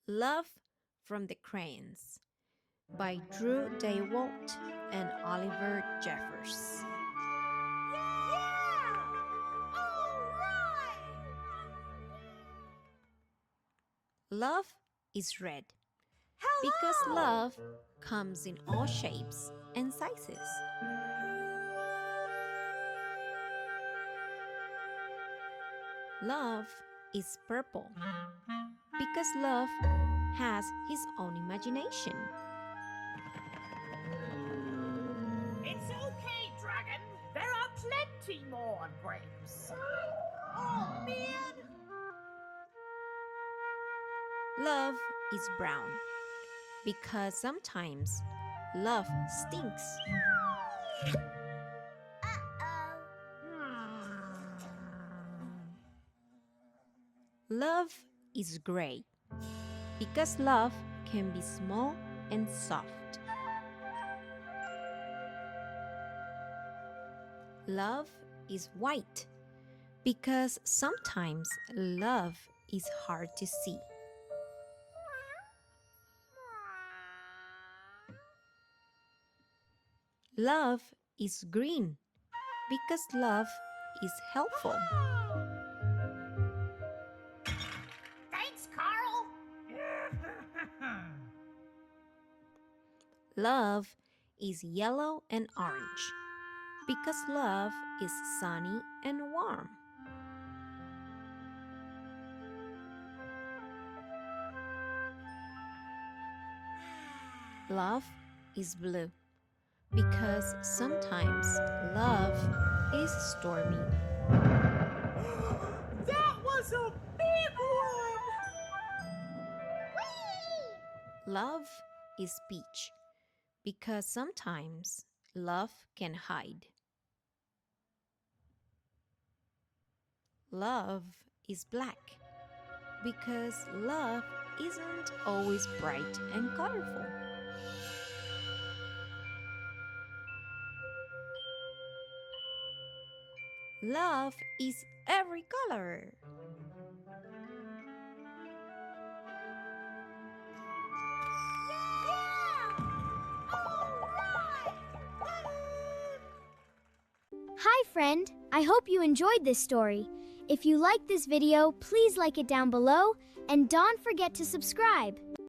Love from the Crayons by Drew Daywalt and Oliver Jeffers. Love is red because love comes in all shapes and sizes. Love is purple because love has his own imagination. It's okay, Dragon. There are plenty more grapes. Oh, man! Love is brown because sometimes love stinks. Love is gray because love can be small and soft. Love is white because sometimes love is hard to see. Love is green because love is helpful. Thanks, Carl. Love is yellow and orange because love is sunny and warm. Love is blue because sometimes love is stormy. That was a big one! Love is peach because sometimes love can hide. Love is black because love isn't always bright and colorful. Love is every color. Hi friend, I hope you enjoyed this story. If you liked this video, please like it down below and don't forget to subscribe.